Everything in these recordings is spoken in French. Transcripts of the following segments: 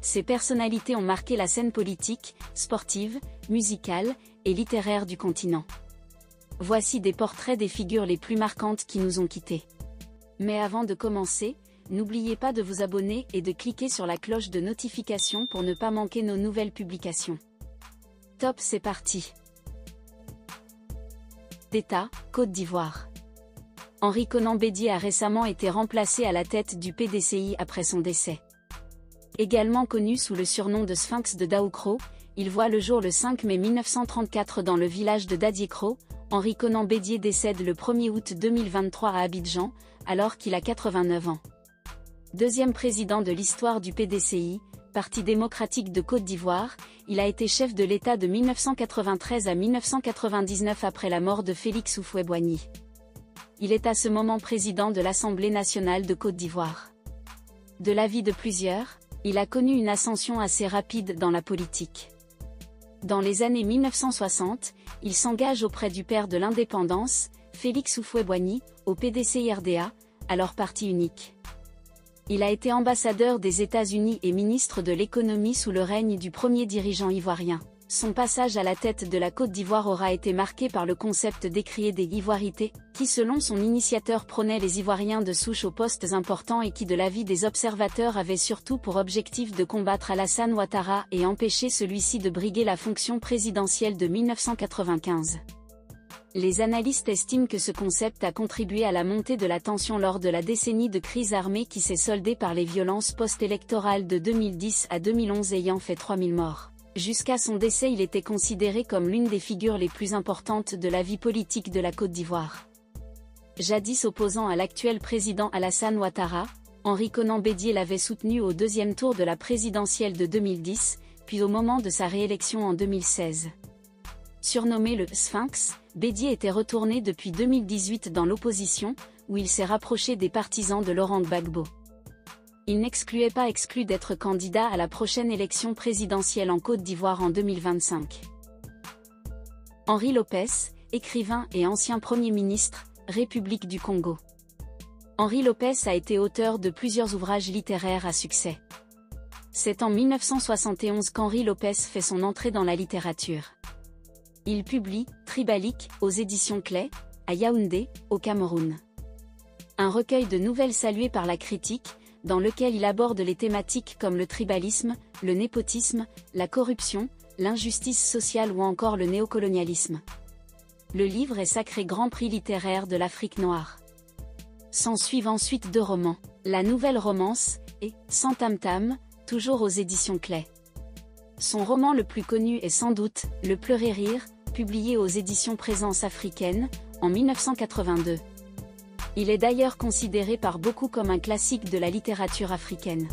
Ces personnalités ont marqué la scène politique, sportive, musicale et littéraire du continent. Voici des portraits des figures les plus marquantes qui nous ont quittés. Mais avant de commencer, n'oubliez pas de vous abonner et de cliquer sur la cloche de notification pour ne pas manquer nos nouvelles publications. Top, c'est parti. D'État, Côte d'Ivoire. Henri Konan Bédié a récemment été remplacé à la tête du PDCI après son décès. Également connu sous le surnom de Sphinx de Daoukro, il voit le jour le 5 mai 1934 dans le village de Dadiekro. Henri Konan Bédié décède le 1er août 2023 à Abidjan, alors qu'il a 89 ans. Deuxième président de l'histoire du PDCI, Parti démocratique de Côte d'Ivoire, il a été chef de l'État de 1993 à 1999 après la mort de Félix Houphouët-Boigny. Il est à ce moment président de l'Assemblée nationale de Côte d'Ivoire. De l'avis de plusieurs, il a connu une ascension assez rapide dans la politique. Dans les années 1960, il s'engage auprès du père de l'indépendance, Félix Houphouët-Boigny, au PDCI-RDA, alors parti unique. Il a été ambassadeur des États-Unis et ministre de l'économie sous le règne du premier dirigeant ivoirien. Son passage à la tête de la Côte d'Ivoire aura été marqué par le concept décrié des ivoirités, qui selon son initiateur prônait les Ivoiriens de souche aux postes importants et qui de l'avis des observateurs avait surtout pour objectif de combattre Alassane Ouattara et empêcher celui-ci de briguer la fonction présidentielle de 1995. Les analystes estiment que ce concept a contribué à la montée de la tension lors de la décennie de crise armée qui s'est soldée par les violences post-électorales de 2010 à 2011 ayant fait 3000 morts. Jusqu'à son décès, il était considéré comme l'une des figures les plus importantes de la vie politique de la Côte d'Ivoire. Jadis opposant à l'actuel président Alassane Ouattara, Henri Konan Bédié l'avait soutenu au deuxième tour de la présidentielle de 2010, puis au moment de sa réélection en 2016. Surnommé le Sphinx, Bédié était retourné depuis 2018 dans l'opposition, où il s'est rapproché des partisans de Laurent Gbagbo. Il n'excluait pas d'être candidat à la prochaine élection présidentielle en Côte d'Ivoire en 2025. Henri Lopez, écrivain et ancien Premier ministre, République du Congo. Henri Lopez a été auteur de plusieurs ouvrages littéraires à succès. C'est en 1971 qu'Henri Lopez fait son entrée dans la littérature. Il publie Tribalique aux éditions Clay, à Yaoundé, au Cameroun. Un recueil de nouvelles salué par la critique, dans lequel il aborde les thématiques comme le tribalisme, le népotisme, la corruption, l'injustice sociale ou encore le néocolonialisme. Le livre est sacré Grand Prix littéraire de l'Afrique noire. S'ensuivent ensuite 2 romans, La Nouvelle Romance et Sans Tam Tam, toujours aux éditions Clay. Son roman le plus connu est sans doute Le Pleurer Rire, publié aux éditions Présence africaine, en 1982. Il est d'ailleurs considéré par beaucoup comme un classique de la littérature africaine.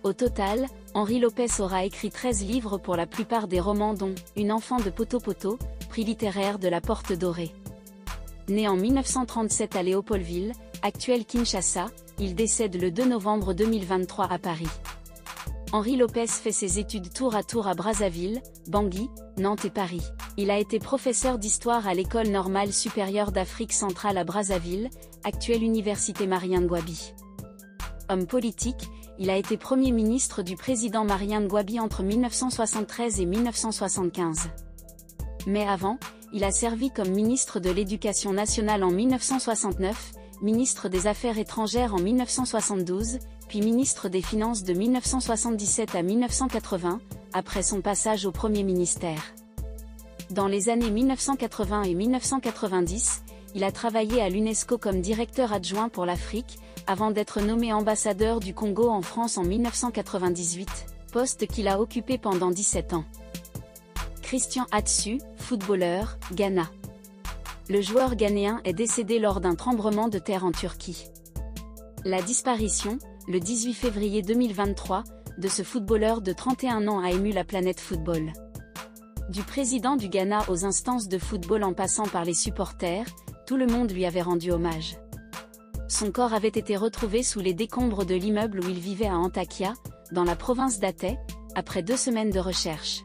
Au total, Henri Lopez aura écrit 13 livres pour la plupart des romans dont Une enfant de Poto-Poto, prix littéraire de la Porte Dorée. Né en 1937 à Léopoldville, actuel Kinshasa, il décède le 2 novembre 2023 à Paris. Henri Lopez fait ses études tour à tour à Brazzaville, Bangui, Nantes et Paris. Il a été professeur d'histoire à l'École normale supérieure d'Afrique centrale à Brazzaville, actuelle Université Marien Ngouabi. Homme politique, il a été Premier ministre du président Marien Ngouabi entre 1973 et 1975. Mais avant, il a servi comme ministre de l'Éducation nationale en 1969, ministre des Affaires étrangères en 1972, puis ministre des Finances de 1977 à 1980, après son passage au Premier ministère. Dans les années 1980 et 1990, il a travaillé à l'UNESCO comme directeur adjoint pour l'Afrique, avant d'être nommé ambassadeur du Congo en France en 1998, poste qu'il a occupé pendant 17 ans. Christian Atsu, footballeur, Ghana. Le joueur ghanéen est décédé lors d'un tremblement de terre en Turquie. La disparition, le 18 février 2023, de ce footballeur de 31 ans a ému la planète football. Du président du Ghana aux instances de football en passant par les supporters, tout le monde lui avait rendu hommage. Son corps avait été retrouvé sous les décombres de l'immeuble où il vivait à Antakya, dans la province d'Hatay, après 2 semaines de recherche.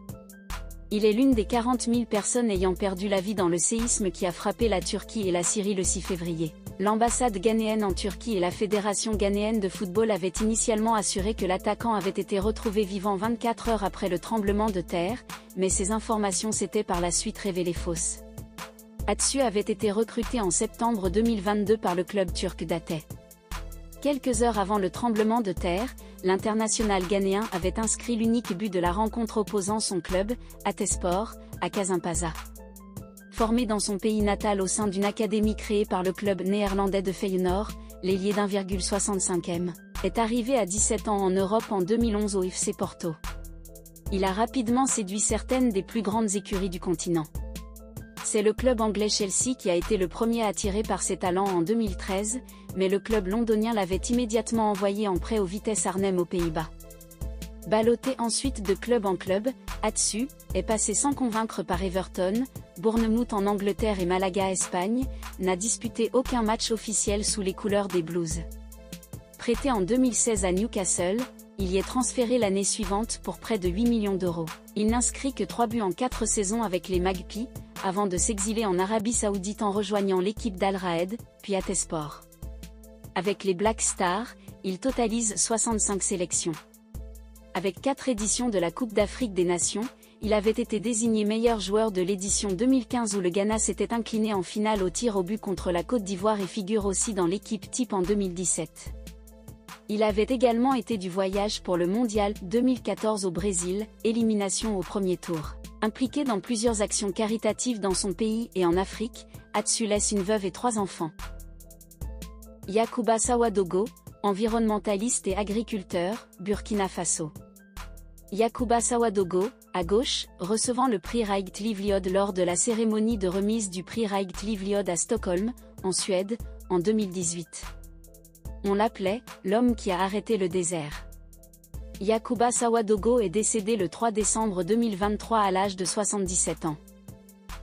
Il est l'une des 40 000 personnes ayant perdu la vie dans le séisme qui a frappé la Turquie et la Syrie le 6 février. L'ambassade ghanéenne en Turquie et la Fédération ghanéenne de football avaient initialement assuré que l'attaquant avait été retrouvé vivant 24 heures après le tremblement de terre, mais ces informations s'étaient par la suite révélées fausses. Atsu avait été recruté en septembre 2022 par le club turc d'Hatay. Quelques heures avant le tremblement de terre, l'international ghanéen avait inscrit l'unique but de la rencontre opposant son club, Hatayspor, à Kasimpasa. Formé dans son pays natal au sein d'une académie créée par le club néerlandais de Feyenoord, l'ailier d'1,65 m est arrivé à 17 ans en Europe en 2011 au FC Porto. Il a rapidement séduit certaines des plus grandes écuries du continent. C'est le club anglais Chelsea qui a été le premier attiré par ses talents en 2013, mais le club londonien l'avait immédiatement envoyé en prêt au Vitesse Arnhem aux Pays-Bas. Ballotté ensuite de club en club, Atsu est passé sans convaincre par Everton, Bournemouth en Angleterre et Malaga Espagne, n'a disputé aucun match officiel sous les couleurs des Blues. Prêté en 2016 à Newcastle, il y est transféré l'année suivante pour près de 8 millions d'euros. Il n'inscrit que 3 buts en 4 saisons avec les Magpies, avant de s'exiler en Arabie Saoudite en rejoignant l'équipe d'Al Raed, puis Hatayspor. Avec les Black Stars, il totalise 65 sélections. Avec 4 éditions de la Coupe d'Afrique des Nations, il avait été désigné meilleur joueur de l'édition 2015 où le Ghana s'était incliné en finale au tir au but contre la Côte d'Ivoire et figure aussi dans l'équipe type en 2017. Il avait également été du voyage pour le Mondial 2014 au Brésil, élimination au premier tour. Impliqué dans plusieurs actions caritatives dans son pays et en Afrique, Atsu laisse une veuve et 3 enfants. Yacouba Sawadogo, environnementaliste et agriculteur, Burkina Faso. Yacouba Sawadogo, à gauche, recevant le prix Right Livelihood lors de la cérémonie de remise du prix Right Livelihood à Stockholm, en Suède, en 2018. On l'appelait « l'homme qui a arrêté le désert ». Yacouba Sawadogo est décédé le 3 décembre 2023 à l'âge de 77 ans.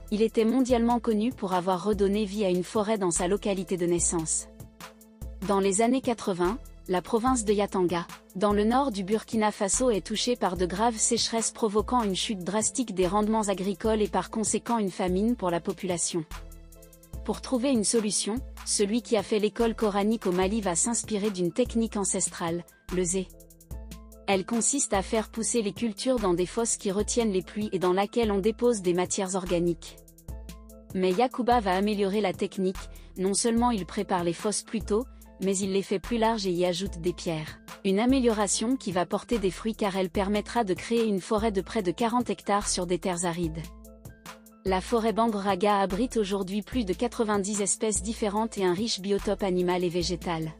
Il était mondialement connu pour avoir redonné vie à une forêt dans sa localité de naissance. Dans les années 80, la province de Yatanga, dans le nord du Burkina Faso est touchée par de graves sécheresses provoquant une chute drastique des rendements agricoles et par conséquent une famine pour la population. Pour trouver une solution, celui qui a fait l'école coranique au Mali va s'inspirer d'une technique ancestrale, le zé. Elle consiste à faire pousser les cultures dans des fosses qui retiennent les pluies et dans laquelle on dépose des matières organiques. Mais Yacouba va améliorer la technique, non seulement il prépare les fosses plus tôt, mais il les fait plus larges et y ajoute des pierres. Une amélioration qui va porter des fruits car elle permettra de créer une forêt de près de 40 hectares sur des terres arides. La forêt Bangraga abrite aujourd'hui plus de 90 espèces différentes et un riche biotope animal et végétal.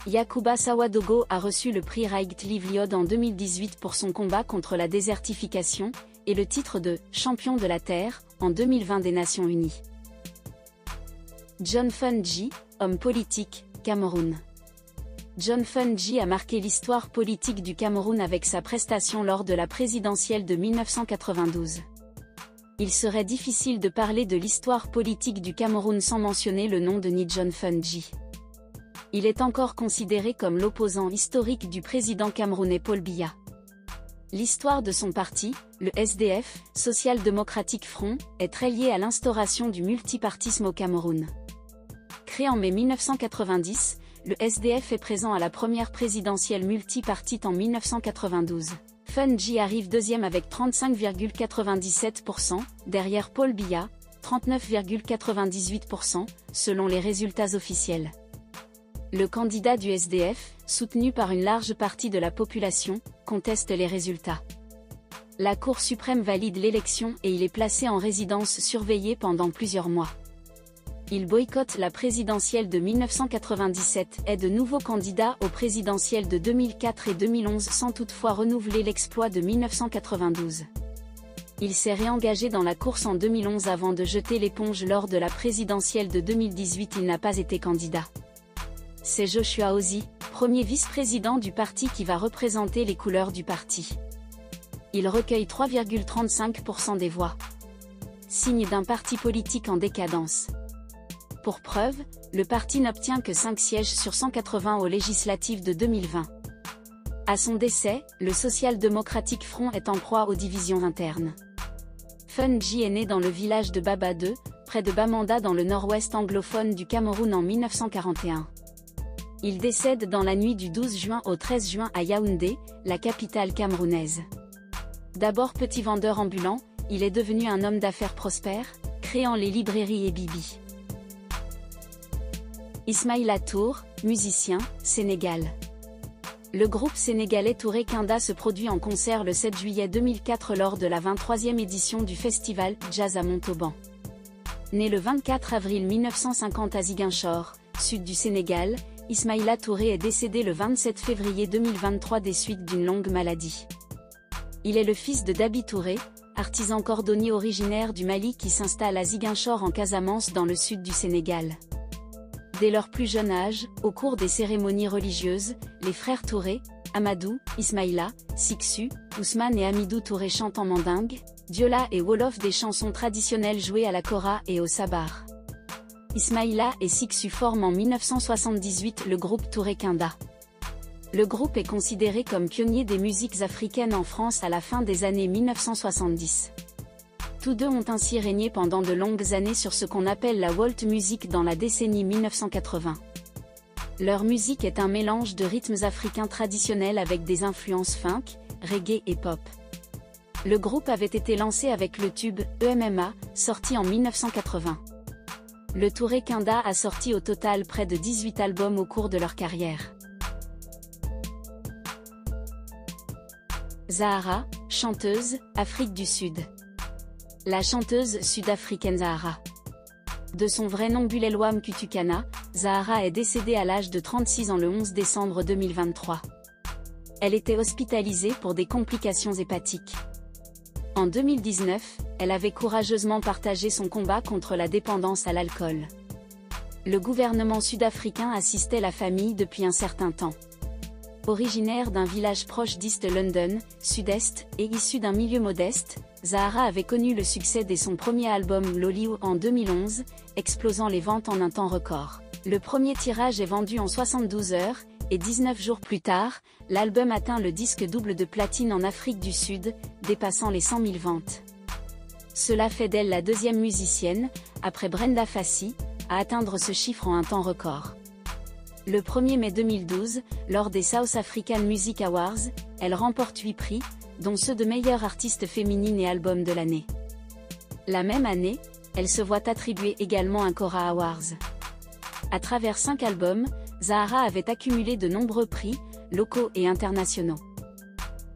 Yacouba Sawadogo a reçu le prix Right Livelihood en 2018 pour son combat contre la désertification, et le titre de « Champion de la Terre » en 2020 des Nations Unies. John Fungi, homme politique, Cameroun. John Fungi a marqué l'histoire politique du Cameroun avec sa prestation lors de la présidentielle de 1992. Il serait difficile de parler de l'histoire politique du Cameroun sans mentionner le nom de John Fungi. Il est encore considéré comme l'opposant historique du président camerounais Paul Biya. L'histoire de son parti, le SDF, Social Democratic Front, est très liée à l'instauration du multipartisme au Cameroun. Créé en mai 1990, le SDF est présent à la première présidentielle multipartite en 1992. Fungi arrive deuxième avec 35,97%, derrière Paul Biya, 39,98%, selon les résultats officiels. Le candidat du SDF, soutenu par une large partie de la population, conteste les résultats. La Cour suprême valide l'élection et il est placé en résidence surveillée pendant plusieurs mois. Il boycotte la présidentielle de 1997 et de nouveau candidat aux présidentielles de 2004 et 2011 sans toutefois renouveler l'exploit de 1992. Il s'est réengagé dans la course en 2011 avant de jeter l'éponge lors de la présidentielle de 2018. Il n'a pas été candidat. C'est Joshua Ozi, premier vice-président du parti qui va représenter les couleurs du parti. Il recueille 3,35% des voix. Signe d'un parti politique en décadence. Pour preuve, le parti n'obtient que 5 sièges sur 180 aux législatives de 2020. À son décès, le Social Democratic Front est en proie aux divisions internes. Fungi est né dans le village de Baba 2, près de Bamenda dans le nord-ouest anglophone du Cameroun en 1941. Il décède dans la nuit du 12 juin au 13 juin à Yaoundé, la capitale camerounaise. D'abord petit vendeur ambulant, il est devenu un homme d'affaires prospère, créant les librairies et Bibi. Ismaïla Touré, musicien, Sénégal. Le groupe sénégalais Touré Kinda se produit en concert le 7 juillet 2004 lors de la 23e édition du festival Jazz à Montauban. Né le 24 avril 1950 à Ziguinchor, sud du Sénégal, Ismaïla Touré est décédé le 27 février 2023 des suites d'une longue maladie. Il est le fils de Dabi Touré, artisan cordonnier originaire du Mali qui s'installe à Ziguinchor en Casamance dans le sud du Sénégal. Dès leur plus jeune âge, au cours des cérémonies religieuses, les frères Touré, Amadou, Ismaïla, Siksu, Ousmane et Amidou Touré chantent en mandingue, diola et wolof des chansons traditionnelles jouées à la kora et au sabar. Ismaïla et Siksu forment en 1978 le groupe Touré Kinda. Le groupe est considéré comme pionnier des musiques africaines en France à la fin des années 1970. Tous deux ont ainsi régné pendant de longues années sur ce qu'on appelle la world music dans la décennie 1980. Leur musique est un mélange de rythmes africains traditionnels avec des influences funk, reggae et pop. Le groupe avait été lancé avec le tube « EMMA », sorti en 1980. Le Touré Kinda a sorti au total près de 18 albums au cours de leur carrière. Zahara, chanteuse, Afrique du Sud. La chanteuse sud-africaine Zahara. De son vrai nom Bulelwam Kutukana, Zahara est décédée à l'âge de 36 ans le 11 décembre 2023. Elle était hospitalisée pour des complications hépatiques. En 2019, elle avait courageusement partagé son combat contre la dépendance à l'alcool. Le gouvernement sud-africain assistait la famille depuis un certain temps. Originaire d'un village proche d'East London, sud-est, et issue d'un milieu modeste, Zahara avait connu le succès dès son premier album Loliou en 2011, explosant les ventes en un temps record. Le premier tirage est vendu en 72 heures, et 19 jours plus tard, l'album atteint le disque double de platine en Afrique du Sud, dépassant les 100 000 ventes. Cela fait d'elle la deuxième musicienne, après Brenda Fassie, à atteindre ce chiffre en un temps record. Le 1er mai 2012, lors des South African Music Awards, elle remporte 8 prix, dont ceux de meilleure artiste féminine et album de l'année. La même année, elle se voit attribuer également un Cora Awards. À travers 5 albums, Zahara avait accumulé de nombreux prix, locaux et internationaux.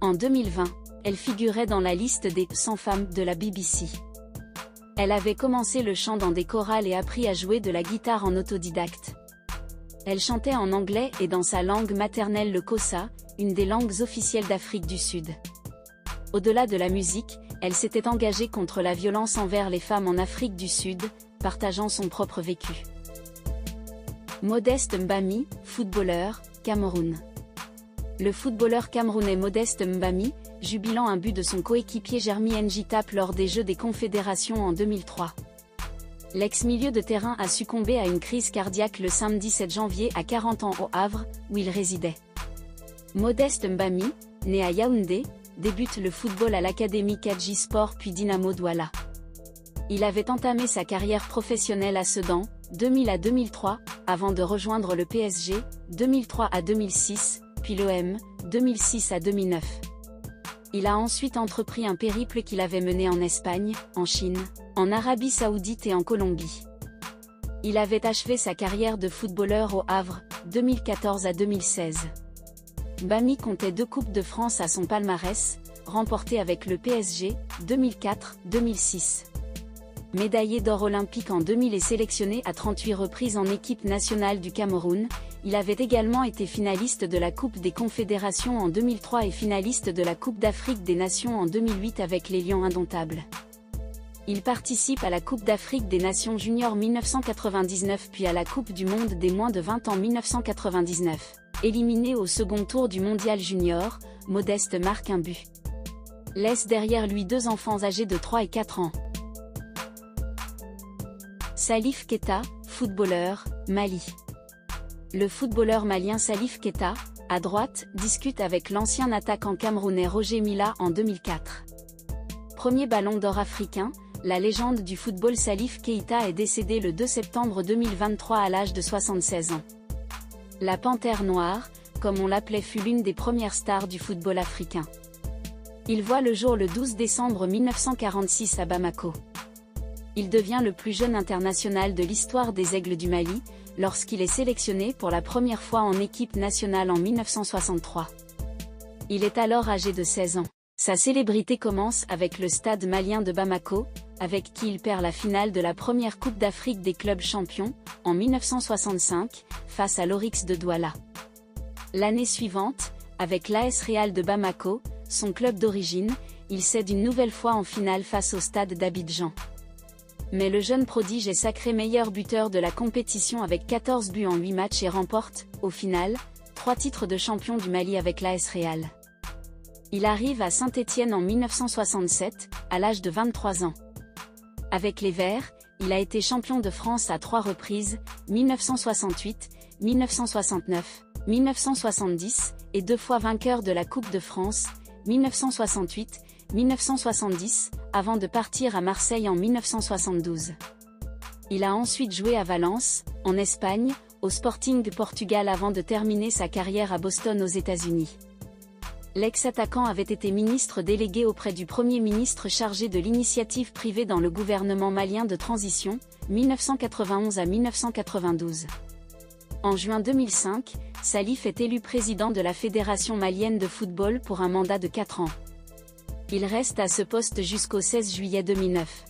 En 2020, elle figurait dans la liste des 100 femmes de la BBC. Elle avait commencé le chant dans des chorales et appris à jouer de la guitare en autodidacte. Elle chantait en anglais et dans sa langue maternelle le Xhosa, une des langues officielles d'Afrique du Sud. Au-delà de la musique, elle s'était engagée contre la violence envers les femmes en Afrique du Sud, partageant son propre vécu. Modeste Mbami, footballeur, Cameroun. Le footballeur camerounais Modeste Mbami, jubilant un but de son coéquipier Jeremy Njitap lors des Jeux des Confédérations en 2003. L'ex-milieu de terrain a succombé à une crise cardiaque le samedi 7 janvier à 40 ans au Havre, où il résidait. Modeste Mbami, né à Yaoundé, débute le football à l'Académie Kadji Sport puis Dynamo Douala. Il avait entamé sa carrière professionnelle à Sedan, 2000 à 2003, avant de rejoindre le PSG, 2003 à 2006, puis l'OM, 2006 à 2009. Il a ensuite entrepris un périple qu'il avait mené en Espagne, en Chine, en Arabie Saoudite et en Colombie. Il avait achevé sa carrière de footballeur au Havre, 2014 à 2016. Mbami comptait 2 Coupes de France à son palmarès, remportées avec le PSG, 2004-2006. Médaillé d'or olympique en 2000 et sélectionné à 38 reprises en équipe nationale du Cameroun, il avait également été finaliste de la Coupe des Confédérations en 2003 et finaliste de la Coupe d'Afrique des Nations en 2008 avec les Lions indomptables. Il participe à la Coupe d'Afrique des Nations Junior 1999 puis à la Coupe du Monde des moins de 20 ans 1999. Éliminé au second tour du Mondial Junior, Modeste marque un but. Laisse derrière lui 2 enfants âgés de 3 et 4 ans. Salif Keita, footballeur, Mali. Le footballeur malien Salif Keita, à droite, discute avec l'ancien attaquant camerounais Roger Mila en 2004. Premier ballon d'or africain, la légende du football Salif Keita est décédé le 2 septembre 2023 à l'âge de 76 ans. La Panthère Noire, comme on l'appelait, fut l'une des premières stars du football africain. Il voit le jour le 12 décembre 1946 à Bamako. Il devient le plus jeune international de l'histoire des Aigles du Mali, lorsqu'il est sélectionné pour la première fois en équipe nationale en 1963. Il est alors âgé de 16 ans. Sa célébrité commence avec le Stade malien de Bamako, avec qui il perd la finale de la première Coupe d'Afrique des clubs champions, en 1965, face à l'Oryx de Douala. L'année suivante, avec l'AS Real de Bamako, son club d'origine, il cède une nouvelle fois en finale face au Stade d'Abidjan. Mais le jeune prodige est sacré meilleur buteur de la compétition avec 14 buts en 8 matchs et remporte, au final, 3 titres de champion du Mali avec l'AS Real. Il arrive à Saint-Étienne en 1967, à l'âge de 23 ans. Avec les Verts, il a été champion de France à 3 reprises, 1968, 1969, 1970, et 2 fois vainqueur de la Coupe de France, 1968, 1970, avant de partir à Marseille en 1972. Il a ensuite joué à Valence, en Espagne, au Sporting Portugal avant de terminer sa carrière à Boston aux États-Unis. L'ex-attaquant avait été ministre délégué auprès du Premier ministre chargé de l'initiative privée dans le gouvernement malien de transition, 1991 à 1992. En juin 2005, Salif est élu président de la Fédération malienne de football pour un mandat de 4 ans. Il reste à ce poste jusqu'au 16 juillet 2009.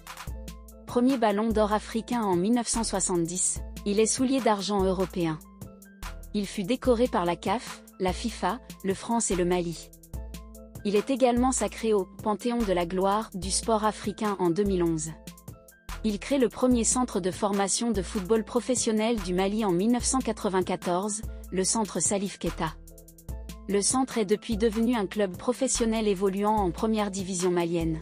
Premier ballon d'or africain en 1970, il est soulier d'argent européen. Il fut décoré par la CAF, la FIFA, le France et le Mali. Il est également sacré au « Panthéon de la gloire » du sport africain en 2011. Il crée le premier centre de formation de football professionnel du Mali en 1994, le centre Salif Keita. Le centre est depuis devenu un club professionnel évoluant en première division malienne.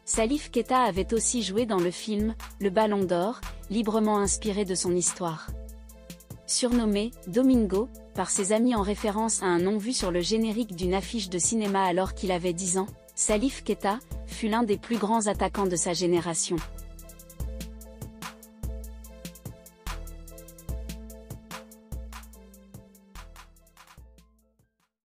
Salif Keita avait aussi joué dans le film « Le Ballon d'Or », librement inspiré de son histoire. Surnommé « Domingo » par ses amis en référence à un nom vu sur le générique d'une affiche de cinéma alors qu'il avait 10 ans, Salif Keita fut l'un des plus grands attaquants de sa génération.